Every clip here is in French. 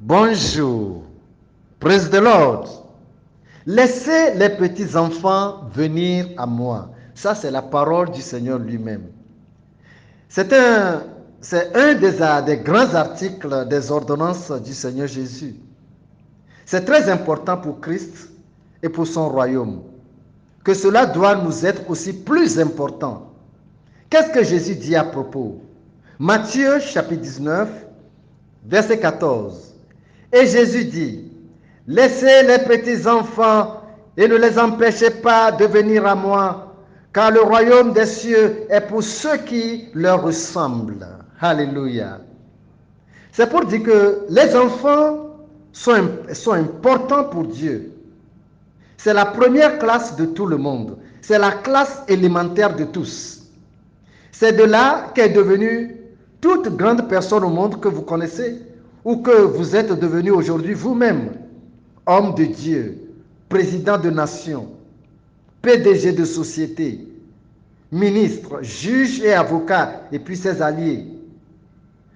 Bonjour. Praise the Lord. Laissez les petits enfants venir à moi. Ça, c'est la parole du Seigneur lui-même. C'est un, c'est un des grands articles des ordonnances du Seigneur Jésus. C'est très important pour Christ et pour son royaume, que cela doit nous être aussi plus important. Qu'est-ce que Jésus dit à propos? Matthieu chapitre 19, verset 14. Et Jésus dit, laissez les petits enfants et ne les empêchez pas de venir à moi, car le royaume des cieux est pour ceux qui leur ressemblent. Alléluia. C'est pour dire que les enfants sont importants pour Dieu. C'est la première classe de tout le monde. C'est la classe élémentaire de tous. C'est de là qu'est devenue toute grande personne au monde que vous connaissez ou que vous êtes devenu aujourd'hui vous-même. Homme de Dieu, président de nation, PDG de société, ministre, juge et avocat, et puis ses alliés,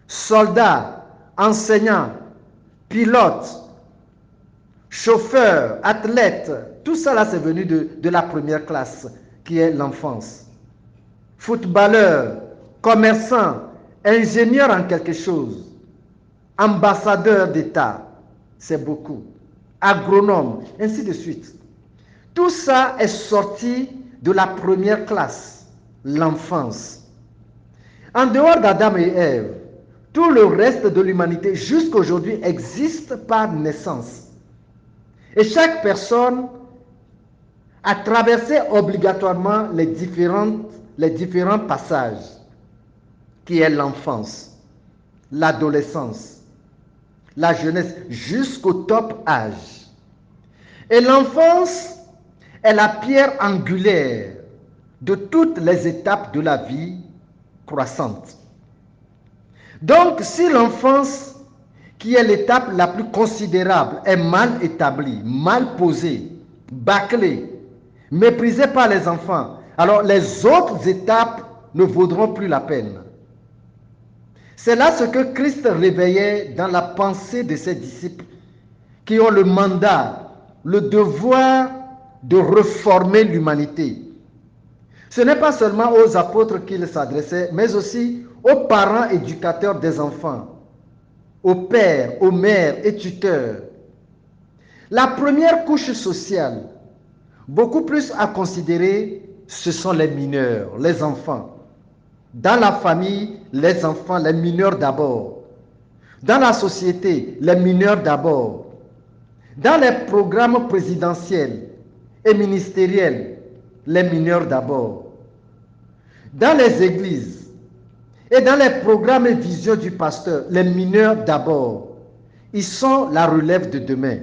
soldats, enseignants, pilotes, chauffeurs, athlètes, tout ça là c'est venu de la première classe qui est l'enfance. Footballeurs, commerçants, ingénieurs en quelque chose, ambassadeurs d'État, c'est beaucoup, agronomes, ainsi de suite. Tout ça est sorti de la première classe, l'enfance. En dehors d'Adam et Ève, tout le reste de l'humanité jusqu'à aujourd'hui existe par naissance. Et chaque personne a traversé obligatoirement les différents passages, qui est l'enfance, l'adolescence, la jeunesse, jusqu'au top âge. Et l'enfance est la pierre angulaire de toutes les étapes de la vie croissante. Donc, si l'enfance, qui est l'étape la plus considérable, est mal établie, mal posée, bâclée, méprisée par les enfants, alors les autres étapes ne vaudront plus la peine. C'est là ce que Christ réveillait dans la pensée de ses disciples qui ont le mandat, le devoir de reformer l'humanité. Ce n'est pas seulement aux apôtres qu'il s'adressait, mais aussi aux parents éducateurs des enfants, aux pères, aux mères et tuteurs. La première couche sociale, beaucoup plus à considérer, ce sont les mineurs, les enfants. Dans la famille, les enfants, les mineurs d'abord. Dans la société, les mineurs d'abord. Dans les programmes présidentiels et ministériels, les mineurs d'abord. Dans les églises et dans les programmes et visions du pasteur, les mineurs d'abord. Ils sont la relève de demain.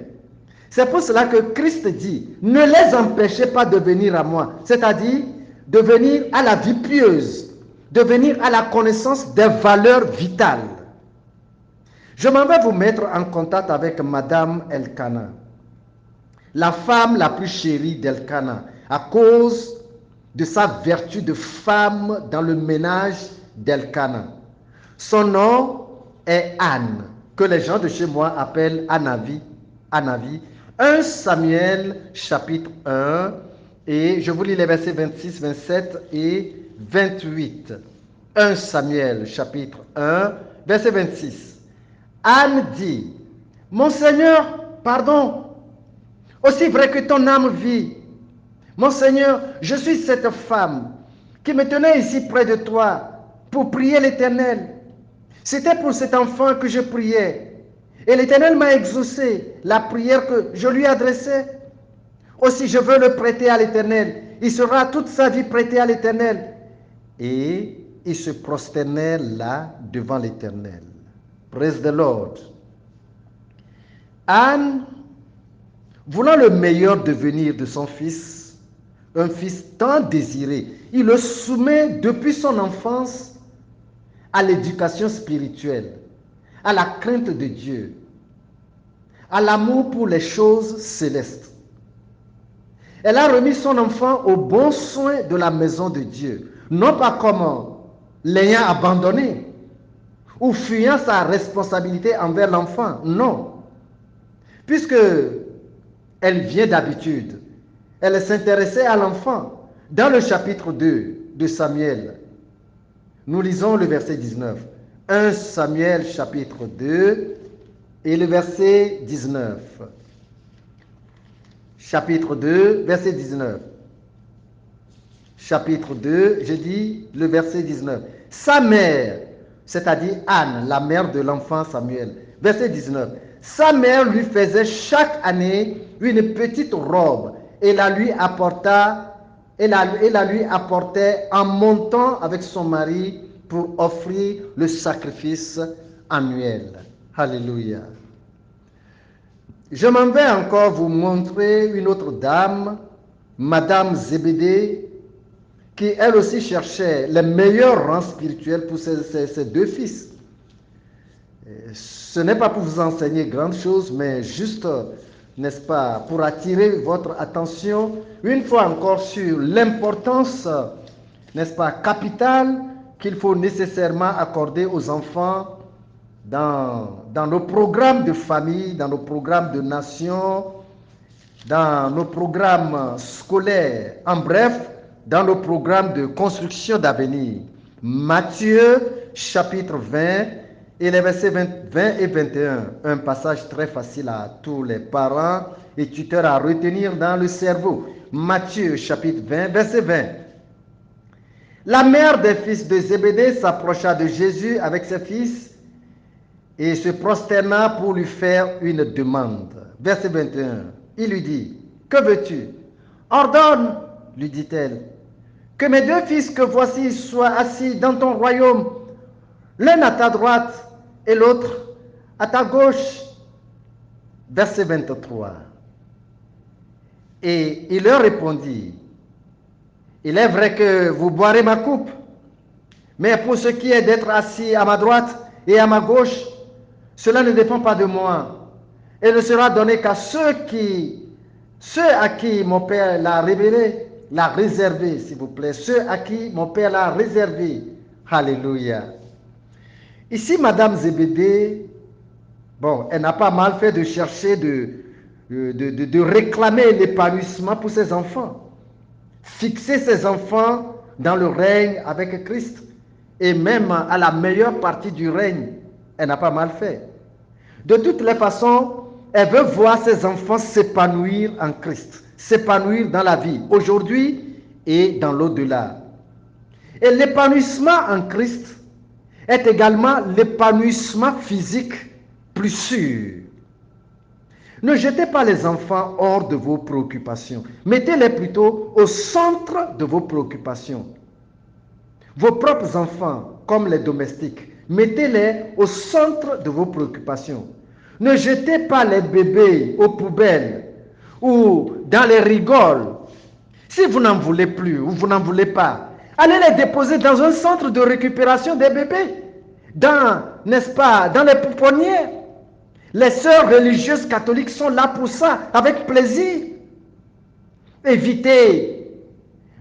C'est pour cela que Christ dit, ne les empêchez pas de venir à moi, c'est-à-dire de venir à la vie pieuse, de venir à la connaissance des valeurs vitales. Je m'en vais vous mettre en contact avec Madame Elkana, la femme la plus chérie d'Elkana, à cause de sa vertu de femme dans le ménage d'Elkana. Son nom est Anne, que les gens de chez moi appellent Anavi. 1 Samuel chapitre 1, et je vous lis les versets 26, 27 et 28. 1 Samuel chapitre 1, verset 26. Anne dit, mon Seigneur, pardon, aussi vrai que ton âme vit, mon Seigneur, je suis cette femme qui me tenait ici près de toi pour prier l'Éternel. C'était pour cet enfant que je priais. Et l'Éternel m'a exaucé la prière que je lui adressais. Aussi, je veux le prêter à l'Éternel. Il sera toute sa vie prêté à l'Éternel. Et il se prosternait là devant l'Éternel. Praise the Lord. Anne, voulant le meilleur devenir de son fils, un fils tant désiré, il le soumet depuis son enfance à l'éducation spirituelle, à la crainte de Dieu, à l'amour pour les choses célestes. Elle a remis son enfant au bon soin de la maison de Dieu, non pas comme l'ayant abandonné ou fuyant sa responsabilité envers l'enfant. Non. Puisque elle vient d'habitude, elle s'intéressait à l'enfant. Dans le chapitre 2 de Samuel, nous lisons le verset 19. 1 Samuel chapitre 2 et le verset 19. Chapitre 2, verset 19. Chapitre 2, je dis le verset 19. Sa mère, c'est-à-dire Anne, la mère de l'enfant Samuel. Verset 19. Sa mère lui faisait chaque année une petite robe et la lui apportait en montant avec son mari pour offrir le sacrifice annuel. Alléluia. Je m'en vais encore vous montrer une autre dame, Madame Zébédée, qui elle aussi cherchait les meilleurs rangs spirituels pour ses deux fils. Ce n'est pas pour vous enseigner grande chose, mais juste, n'est-ce pas, pour attirer votre attention une fois encore sur l'importance, n'est-ce pas, capitale qu'il faut nécessairement accorder aux enfants dans nos programmes de famille, dans nos programmes de nation, dans nos programmes scolaires, en bref, dans nos programmes de construction d'avenir. Matthieu chapitre 20 et les versets 20 et 21, un passage très facile à tous les parents et tuteurs à retenir dans le cerveau. Matthieu chapitre 20, verset 20. La mère des fils de Zébédée s'approcha de Jésus avec ses fils et se prosterna pour lui faire une demande. Verset 21. Il lui dit, « Que veux-tu? Ordonne, lui dit-elle, que mes deux fils que voici soient assis dans ton royaume, l'un à ta droite et l'autre à ta gauche. » Verset 23. Et il leur répondit, « Il est vrai que vous boirez ma coupe, mais pour ce qui est d'être assis à ma droite et à ma gauche, cela ne dépend pas de moi, et ne sera donné qu'à ceux à qui mon Père l'a révélé, l'a réservé, s'il vous plaît, ceux à qui mon Père l'a réservé. Alléluia. Ici, Madame Zébédée, bon, elle n'a pas mal fait de chercher de réclamer l'épanouissement pour ses enfants. Fixer ses enfants dans le règne avec Christ, et même à la meilleure partie du règne, elle n'a pas mal fait. De toutes les façons, elle veut voir ses enfants s'épanouir en Christ, s'épanouir dans la vie, aujourd'hui et dans l'au-delà. Et l'épanouissement en Christ est également l'épanouissement physique plus sûr. Ne jetez pas les enfants hors de vos préoccupations. Mettez-les plutôt au centre de vos préoccupations. Vos propres enfants, comme les domestiques, mettez-les au centre de vos préoccupations. Ne jetez pas les bébés aux poubelles ou dans les rigoles. Si vous n'en voulez plus ou vous n'en voulez pas, allez les déposer dans un centre de récupération des bébés, n'est-ce pas, dans les pouponnières. Les sœurs religieuses catholiques sont là pour ça, avec plaisir. Évitez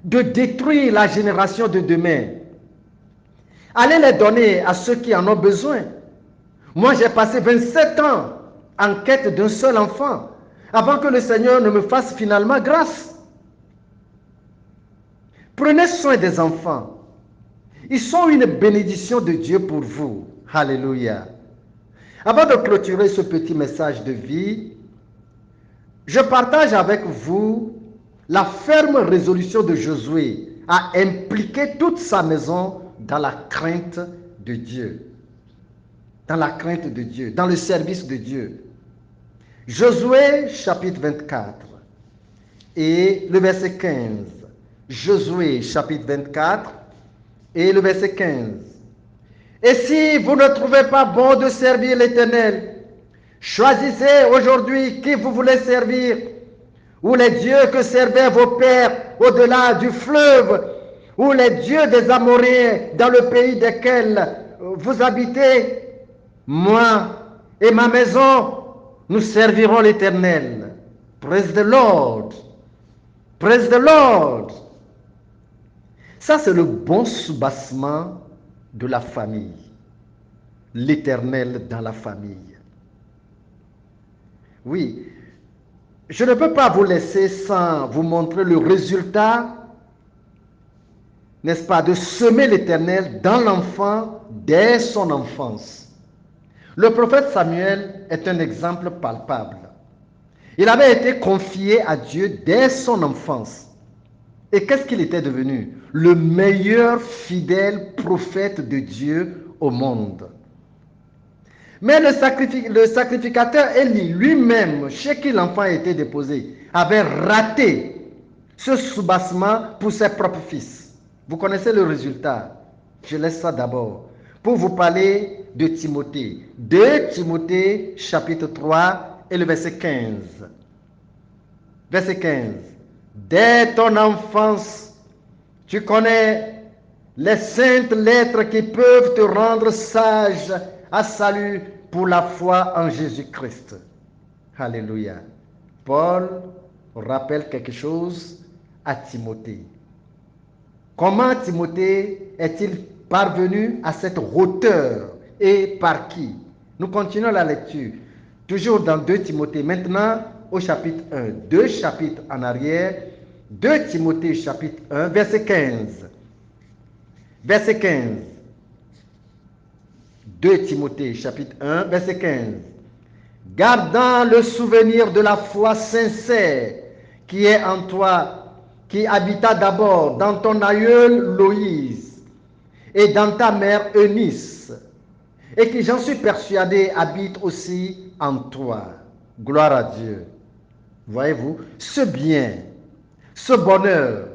de détruire la génération de demain. Allez les donner à ceux qui en ont besoin. Moi, j'ai passé 27 ans en quête d'un seul enfant, avant que le Seigneur ne me fasse finalement grâce. Prenez soin des enfants. Ils sont une bénédiction de Dieu pour vous. Alléluia. Avant de clôturer ce petit message de vie, je partage avec vous la ferme résolution de Josué à impliquer toute sa maison dans la crainte de Dieu. Dans la crainte de Dieu, dans le service de Dieu. Josué chapitre 24 et le verset 15. Josué chapitre 24 et le verset 15. Et si vous ne trouvez pas bon de servir l'Éternel, choisissez aujourd'hui qui vous voulez servir, ou les dieux que servaient vos pères au-delà du fleuve, ou les dieux des Amoréens dans le pays desquels vous habitez. Moi et ma maison, nous servirons l'Éternel. Praise the Lord. Praise the Lord. Ça, c'est le bon soubassement de la famille. l'Éternel dans la famille. Oui, je ne peux pas vous laisser sans vous montrer le résultat, n'est-ce pas, de semer l'Éternel dans l'enfant dès son enfance. Le prophète Samuel est un exemple palpable. Il avait été confié à Dieu dès son enfance. Et qu'est-ce qu'il était devenu? Le meilleur fidèle prophète de Dieu au monde. Mais le sacrificateur Élie lui-même, chez qui l'enfant a été déposé, avait raté ce soubassement pour ses propres fils. Vous connaissez le résultat. Je laisse ça d'abord. Pour vous parler de Timothée. 2 Timothée chapitre 3 et le verset 15. Verset 15. Dès ton enfance, tu connais les saintes lettres qui peuvent te rendre sage à salut pour la foi en Jésus-Christ. Alléluia. Paul rappelle quelque chose à Timothée. Comment Timothée est-il parvenu à cette hauteur et par qui? Nous continuons la lecture. Toujours dans 2 Timothée. Maintenant au chapitre 1. 2 chapitres en arrière. 2 Timothée chapitre 1 verset 15. Verset 15. 2 Timothée chapitre 1 verset 15. Gardant le souvenir de la foi sincère qui est en toi, qui habita d'abord dans ton aïeul Loïse et dans ta mère Eunice, et qui, j'en suis persuadé, habite aussi en toi. Gloire à Dieu. Voyez-vous, ce bien, ce bonheur,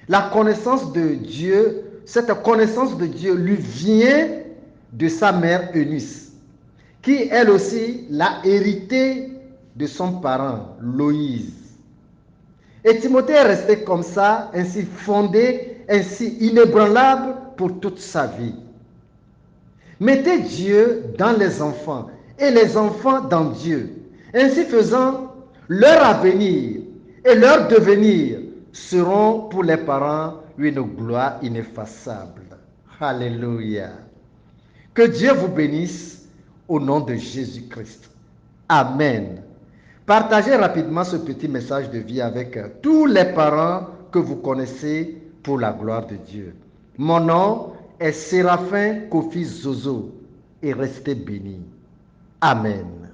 la connaissance de Dieu, cette connaissance de Dieu lui vient de sa mère Eunice, qui elle aussi l'a hérité de son parent Loïse. Et Timothée est resté comme ça, ainsi fondé, ainsi inébranlable pour toute sa vie. Mettez Dieu dans les enfants et les enfants dans Dieu. Ainsi faisant, leur avenir et leur devenir seront pour les parents une gloire ineffaçable. Alléluia. Que Dieu vous bénisse au nom de Jésus-Christ. Amen. Partagez rapidement ce petit message de vie avec tous les parents que vous connaissez pour la gloire de Dieu. Mon nom est Séraphin Kofi Zozo et restez bénis. Amen.